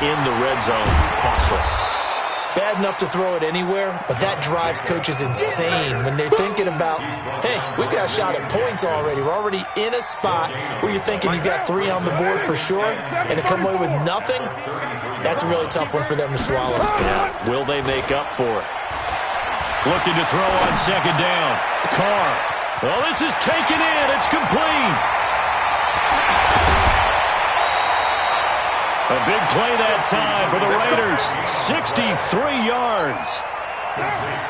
in the red zone. Costly. Bad enough to throw it anywhere, but that drives coaches insane when they're thinking about, hey, we got a shot at points already. We're already in a spot where you're thinking you got 3 on the board for sure, and to come away with nothing, that's a really tough one for them to swallow. Yeah, will they make up for it? Looking to throw on second down. Carr. Well, this is taken in. It's complete. A big play that time for the Raiders. 63 yards.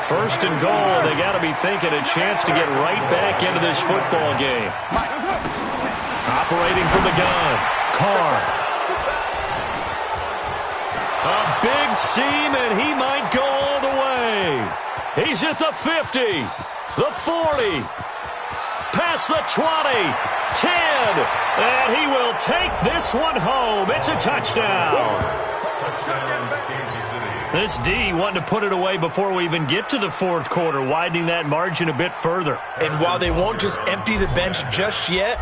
First and goal. They got to be thinking a chance to get right back into this football game. Operating from the gun. Carr. A big seam, and he might go all the way. He's at the 50, the 40, past the 20, 10, and he will take this one home. It's a touchdown. This D wanting to put it away before we even get to the fourth quarter, widening that margin a bit further. And while they won't just empty the bench just yet,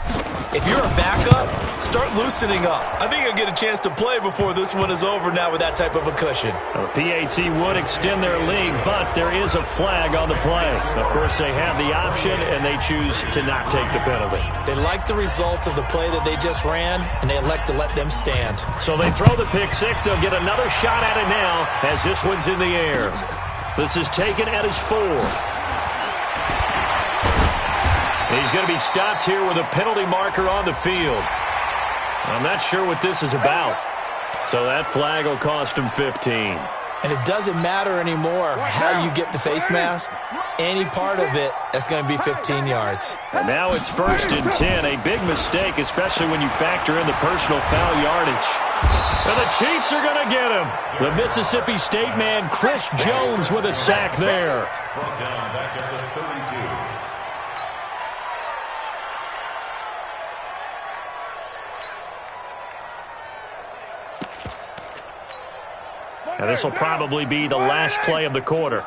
if you're a backup, start loosening up. I think you'll get a chance to play before this one is over now with that type of a cushion. The PAT would extend their lead, but there is a flag on the play. Of course, they have the option, and they choose to not take the penalty. They like the results of the play that they just ran, and they elect to let them stand. So they throw the pick six. They'll get another shot at it now as this one's in the air. This is taken at his 4. He's going to be stopped here with a penalty marker on the field. I'm not sure what this is about. So that flag will cost him 15. And it doesn't matter anymore how you get the face mask. Any part of it, that's going to be 15 yards. And now it's 1st and 10. A big mistake, especially when you factor in the personal foul yardage. And the Chiefs are going to get him. The Mississippi State man, Chris Jones, with a sack there. Brought down back at the 32. Now this will probably be the last play of the quarter.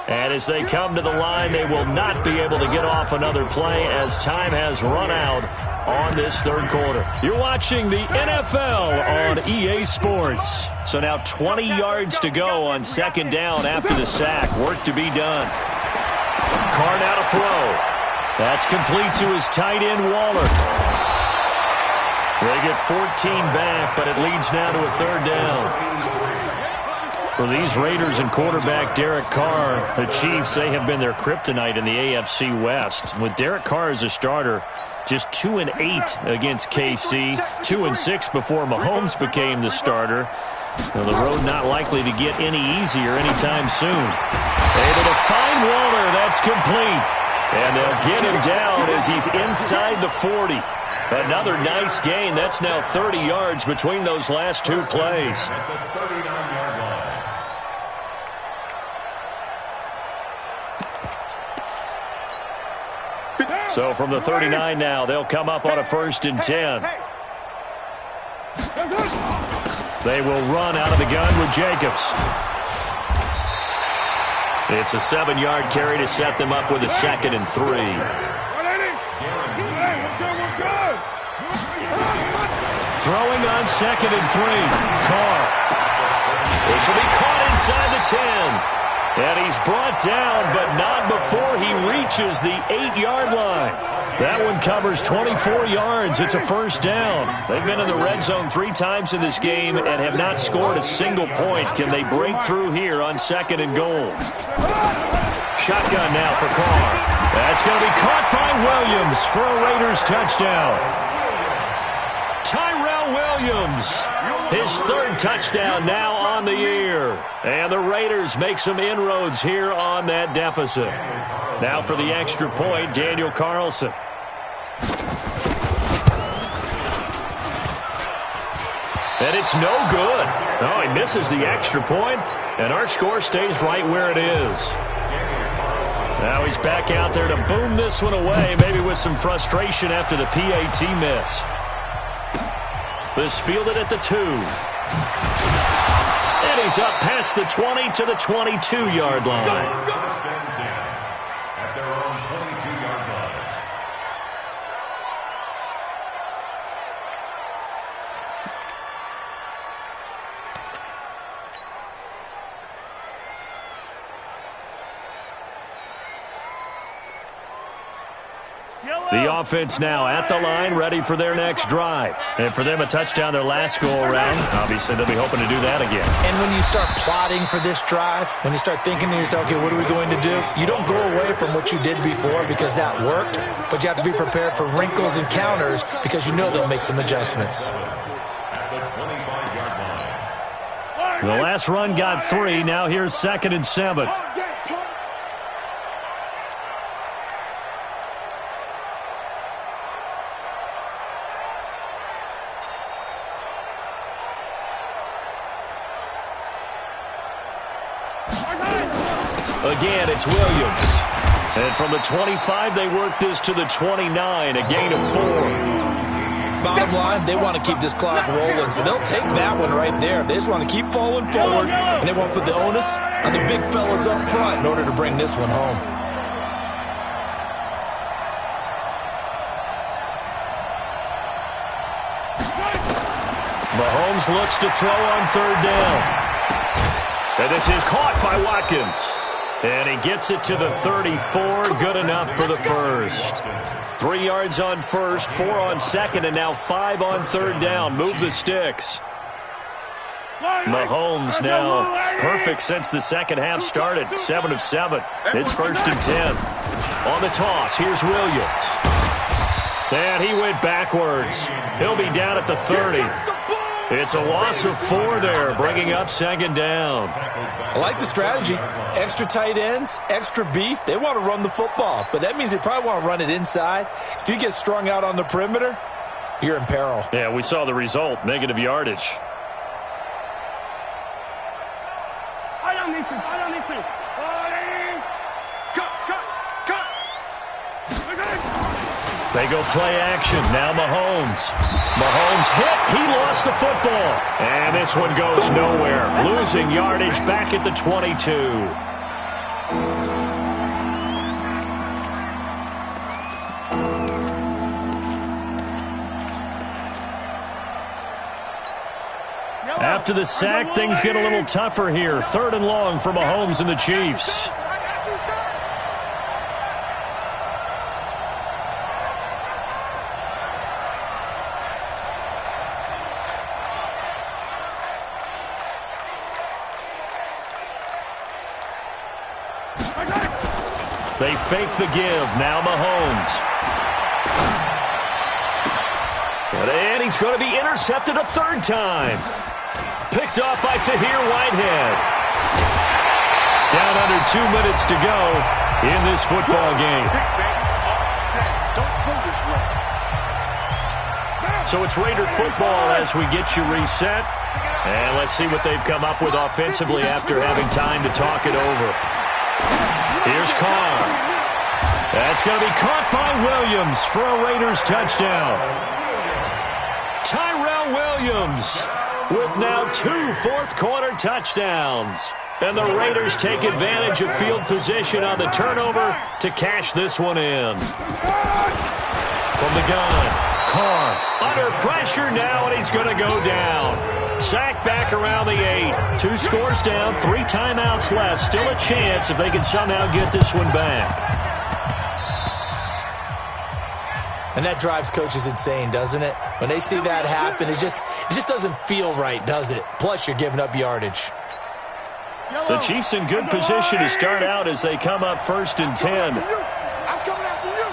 And as they come to the line, they will not be able to get off another play as time has run out on this third quarter. You're watching the NFL on EA Sports. So now 20 yards to go on second down after the sack. Work to be done. Carr now to throw. That's complete to his tight end, Waller. They get 14 back, but it leads now to a third down. For these Raiders and quarterback Derek Carr, the Chiefs, they have been their kryptonite in the AFC West. With Derek Carr as a starter, just 2-8 against KC, 2-6 before Mahomes became the starter. Now, the road not likely to get any easier anytime soon. Able to find Waller. That's complete. And they'll get him down as he's inside the 40. Another nice gain. That's now 30 yards between those last two plays. At the 39-yard line. So from the 39 now, they'll come up on a 1st and 10. They will run out of the gun with Jacobs. It's a 7-yard carry to set them up with a 2nd and 3. Throwing on 2nd and 3. Carr. This will be caught inside the 10. And he's brought down, but not before he reaches the 8-yard line. That one covers 24 yards. It's a 1st down. They've been in the red zone 3 times in this game and have not scored a single point. Can they break through here on 2nd and goal? Shotgun now for Carr. That's going to be caught by Williams for a Raiders touchdown. Williams, his 3rd touchdown now on the year. And the Raiders make some inroads here on that deficit. Now for the extra point, Daniel Carlson. And it's no good. Oh, he misses the extra point, and our score stays right where it is. Now he's back out there to boom this one away, maybe with some frustration after the PAT miss. This fielded at the 2. And he's up past the 20 to the 22-yard line. At their own 22-yard line. The offense now at the line, ready for their next drive. And for them, a touchdown their last go-around. Obviously, they'll be hoping to do that again. And when you start plotting for this drive, when you start thinking to yourself, okay, what are we going to do? You don't go away from what you did before because that worked, but you have to be prepared for wrinkles and counters because you know they'll make some adjustments. The last run got 3. Now here's 2nd and 7. Again, it's Williams. And from the 25, they work this to the 29, a gain of 4. Bottom line, they want to keep this clock rolling, so they'll take that one right there. They just want to keep falling forward, and they want to put the onus on the big fellas up front in order to bring this one home. Mahomes looks to throw on 3rd down. And this is caught by Watkins. And he gets it to the 34. Good enough for the first. 3 yards on 1st, 4 on 2nd, and now 5 on 3rd down. Move the sticks. Mahomes now perfect since the second half started. 7 of 7. It's 1st and 10. On the toss, here's Williams. And he went backwards. He'll be down at the 30. It's a loss of 4 there, bringing up 2nd down. I like the strategy. Extra tight ends, extra beef. They want to run the football, but that means they probably want to run it inside. If you get strung out on the perimeter, you're in peril. Yeah, we saw the result, negative yardage. They go play action. Now Mahomes. Mahomes hit. He lost the football. And this one goes nowhere. Losing yardage back at the 22. After the sack, things get a little tougher here. 3rd and long for Mahomes and the Chiefs. They fake the give. Now Mahomes. And he's going to be intercepted a 3rd time. Picked off by Tahir Whitehead. Down under 2 minutes to go in this football game. So it's Raider football as we get you reset. And let's see what they've come up with offensively after having time to talk it over. Here's Carr. That's going to be caught by Williams for a Raiders touchdown. Tyrell Williams with now 2 fourth-quarter touchdowns. And the Raiders take advantage of field position on the turnover to cash this one in. From the gun, Carr under pressure now, and he's going to go down. Sack back around the 8. 2 scores down, 3 timeouts left. Still a chance if they can somehow get this one back. And that drives coaches insane, doesn't it? When they see that happen, it just doesn't feel right, does it? Plus, you're giving up yardage. The Chiefs in good position to start out as they come up 1st and 10. I'm coming after you.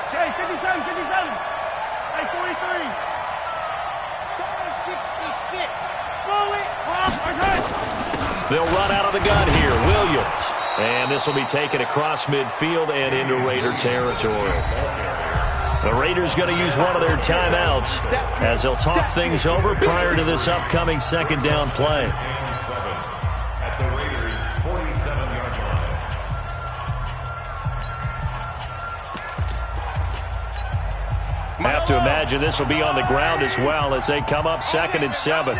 Say 57, 57. Hey, 43. 66. Roll it. They'll run out of the gun here. Williams. And this will be taken across midfield and into Raider territory. The Raiders going to use one of their timeouts as they'll talk things over prior to this upcoming 2nd down play. At the Raiders' 47-yard line. Have to imagine this will be on the ground as well as they come up 2nd and 7.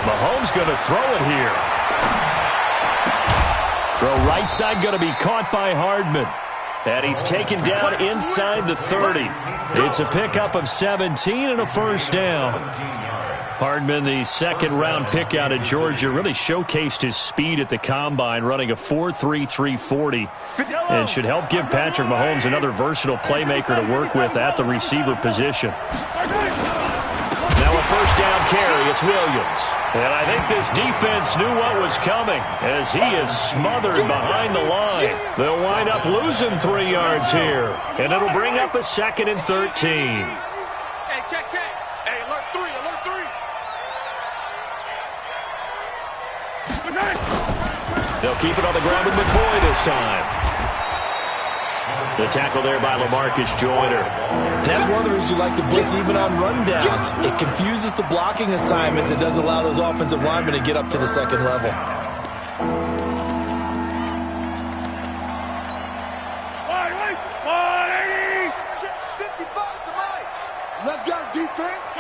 Mahomes going to throw it here. Throw right side going to be caught by Hardman. And he's taken down inside the 30. It's a pickup of 17 and a 1st down. Hardman, the second-round pick out of Georgia, really showcased his speed at the Combine, running a 4.3 340, and should help give Patrick Mahomes another versatile playmaker to work with at the receiver position. Now a first down carry, it's Williams. And I think this defense knew what was coming as he is smothered behind the line. They'll wind up losing 3 yards here, and it'll bring up a 2nd and 13. Hey, check. Hey, alert 3. They'll keep it on the ground with McCoy this time. The tackle there by LaMarcus Joyner. And that's one of the reasons you like to blitz even on rundowns. It confuses the blocking assignments. It doesn't allow those offensive linemen to get up to the second level. Wide, 180. 55 to Mike. Let's go, defense.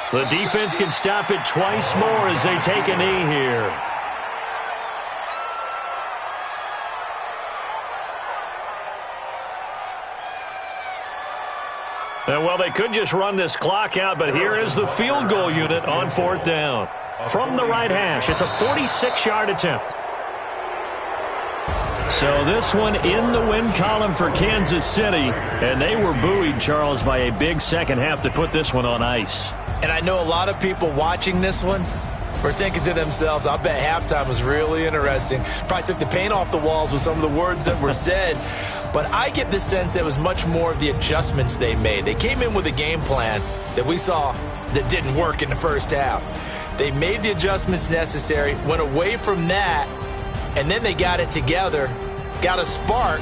The defense can stop it twice more as they take a knee here. And well, they could just run this clock out, but here is the field goal unit on 4th down. From the right hash, it's a 46-yard attempt. So this one in the win column for Kansas City, and they were buoyed, Charles, by a big second half to put this one on ice. And I know a lot of people watching this one were thinking to themselves, I bet halftime was really interesting. Probably took the paint off the walls with some of the words that were said. But I get the sense that it was much more of the adjustments they made. They came in with a game plan that we saw that didn't work in the first half. They made the adjustments necessary, went away from that, and then they got it together, got a spark,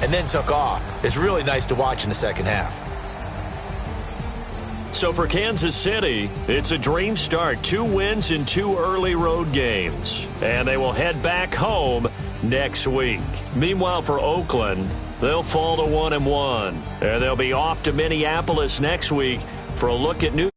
and then took off. It's really nice to watch in the second half. So for Kansas City, it's a dream start. 2 wins in 2 early road games. And they will head back home next week. Meanwhile, for Oakland, they'll fall to 1-1. And they'll be off to Minneapolis next week for a look at New